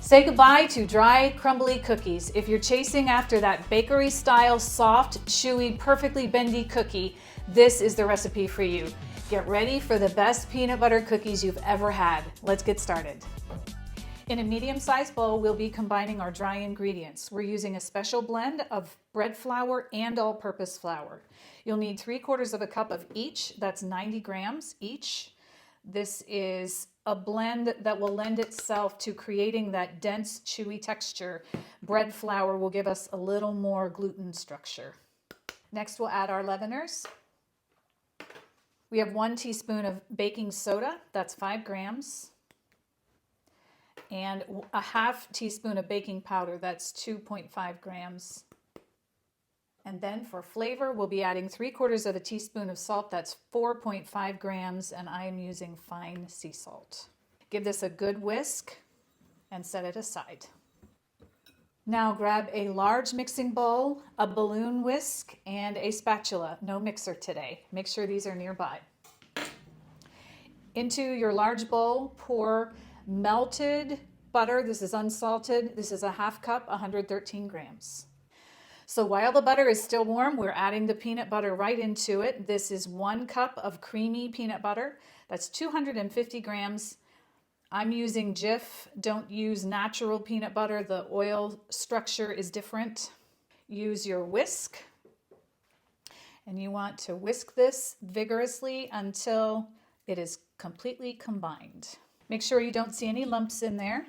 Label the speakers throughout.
Speaker 1: Say goodbye to dry, crumbly cookies. If you're chasing after that bakery-style, soft, chewy, perfectly bendy cookie, this is the recipe for you. Get ready for the best peanut butter cookies you've ever had. Let's get started. In a medium-sized bowl, we'll be combining our dry ingredients. We're using a special blend of bread flour and all-purpose flour. You'll need 3/4 of a cup of each. That's 90 grams each. This is a blend that will lend itself to creating that dense, chewy texture. Bread flour will give us a little more gluten structure. Next, we'll add our leaveners. We have 1 teaspoon of baking soda, that's 5 grams, and a 1/2 teaspoon of baking powder, that's 2.5 grams. And then for flavor, we'll be adding 3/4 of a teaspoon of salt, that's 4.5 grams, and I am using fine sea salt. Give this a good whisk and set it aside. Now grab a large mixing bowl, a balloon whisk, and a spatula. No mixer today. Make sure these are nearby. Into your large bowl, pour melted butter. This is unsalted. This is a 1/2 cup, 113 grams. So while the butter is still warm, we're adding the peanut butter right into it. This is 1 cup of creamy peanut butter. That's 250 grams. I'm using Jif. Don't use natural peanut butter. The oil structure is different. Use your whisk. And you want to whisk this vigorously until it is completely combined. Make sure you don't see any lumps in there.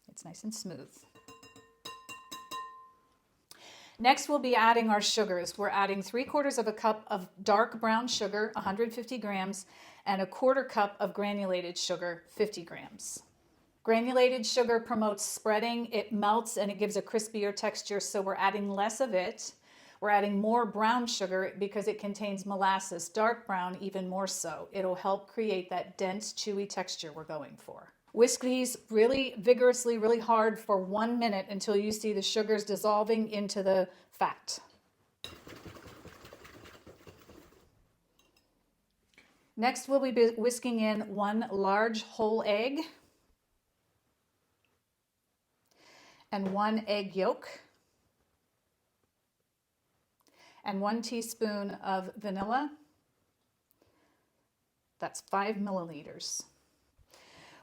Speaker 1: It's nice and smooth. Next, we'll be adding our sugars. We're adding 3/4 of a cup of dark brown sugar, 150 grams, and a 1/4 cup of granulated sugar, 50 grams. Granulated sugar promotes spreading. It melts and it gives a crispier texture, so we're adding less of it. We're adding more brown sugar because it contains molasses, dark brown even more so. It'll help create that dense, chewy texture we're going for. Whisk these really vigorously, really hard for 1 minute until you see the sugars dissolving into the fat. Next, we'll be whisking in 1 large whole egg and 1 egg yolk and 1 teaspoon of vanilla. That's 5 milliliters.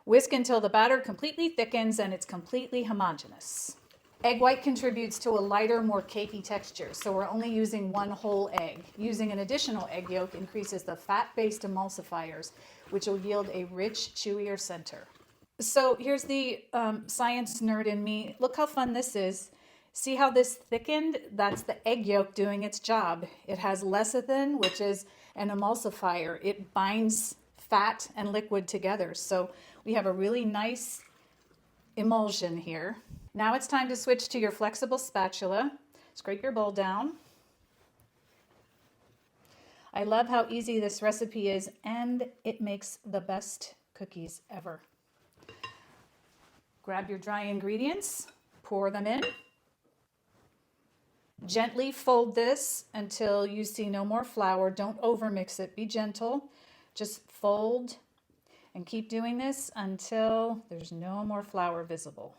Speaker 1: Whisk until the batter completely thickens and it's completely homogeneous. Egg white contributes to a lighter, more cakey texture, so we're only using 1 whole egg. Using an additional egg yolk increases the fat-based emulsifiers, which will yield a rich, chewier center. So here's the science nerd in me. Look how fun this is. See how this thickened? That's the egg yolk doing its job. It has lecithin, which is an emulsifier. It binds fat and liquid together. So we have a really nice emulsion here. Now it's time to switch to your flexible spatula. Scrape your bowl down. I love how easy this recipe is, and it makes the best cookies ever. Grab your dry ingredients, pour them in. Gently fold this until you see no more flour. Don't overmix it. Be gentle. Just fold and keep doing this until there's no more flour visible.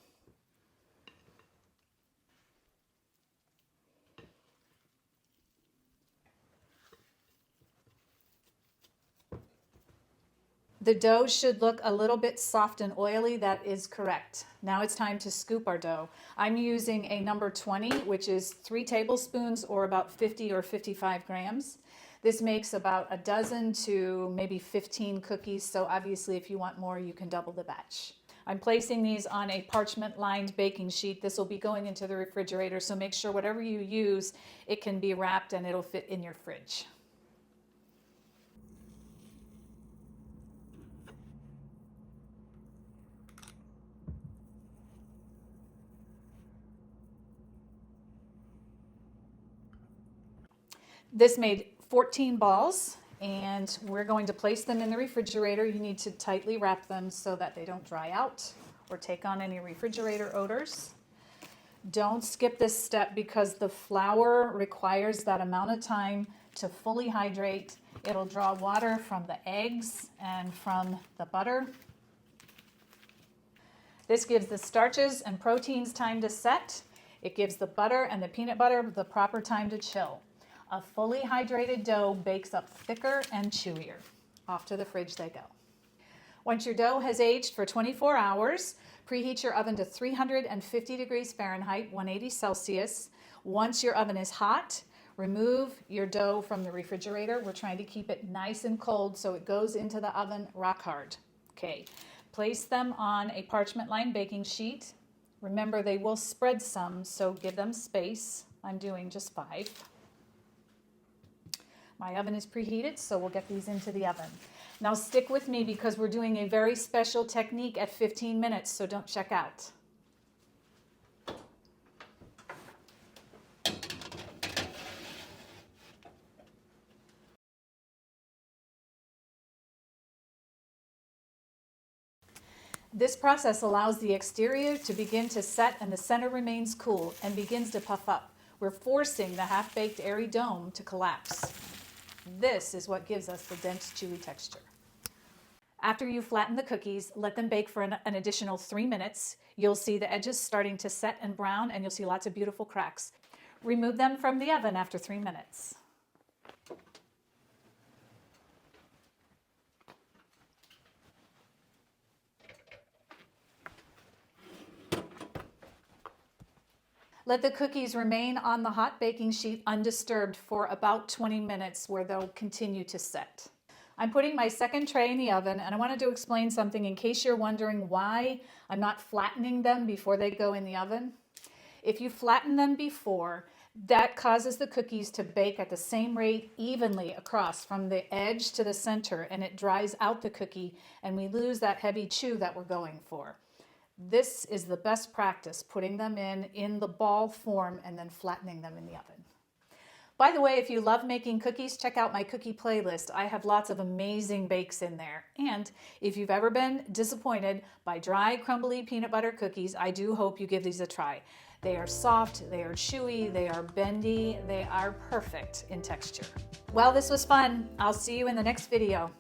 Speaker 1: The dough should look a little bit soft and oily. That is correct. Now it's time to scoop our dough. I'm using a number 20, which is 3 tablespoons or about 50 or 55 grams. This makes about a dozen to maybe 15 cookies, so obviously if you want more, you can double the batch. I'm placing these on a parchment-lined baking sheet. This will be going into the refrigerator, so make sure whatever you use, it can be wrapped and it'll fit in your fridge. This made 14 balls, and we're going to place them in the refrigerator. You need to tightly wrap them so that they don't dry out or take on any refrigerator odors. Don't skip this step because the flour requires that amount of time to fully hydrate. It'll draw water from the eggs and from the butter. This gives the starches and proteins time to set. It gives the butter and the peanut butter the proper time to chill. A fully hydrated dough bakes up thicker and chewier. Off to the fridge they go. Once your dough has aged for 24 hours, preheat your oven to 350 degrees Fahrenheit, 180 Celsius. Once your oven is hot, remove your dough from the refrigerator. We're trying to keep it nice and cold so it goes into the oven rock hard. Okay, place them on a parchment-lined baking sheet. Remember, they will spread some, so give them space. I'm doing just 5. My oven is preheated, so we'll get these into the oven. Now stick with me because we're doing a very special technique at 15 minutes, so don't check out. This process allows the exterior to begin to set and the center remains cool and begins to puff up. We're forcing the half-baked airy dome to collapse. This is what gives us the dense, chewy texture. After you flatten the cookies, let them bake for an additional 3 minutes. You'll see the edges starting to set and brown, and you'll see lots of beautiful cracks. Remove them from the oven after 3 minutes. Let the cookies remain on the hot baking sheet undisturbed for about 20 minutes where they'll continue to set. I'm putting my second tray in the oven, and I wanted to explain something in case you're wondering why I'm not flattening them before they go in the oven. If you flatten them before, that causes the cookies to bake at the same rate evenly across from the edge to the center, and it dries out the cookie, and we lose that heavy chew that we're going for. This is the best practice, putting them in the ball form and then flattening them in the oven. By the way, if you love making cookies, check out my cookie playlist. I have lots of amazing bakes in there. And if you've ever been disappointed by dry, crumbly peanut butter cookies, I do hope you give these a try. They are soft, they are chewy, they are bendy, they are perfect in texture. Well, this was fun. I'll see you in the next video.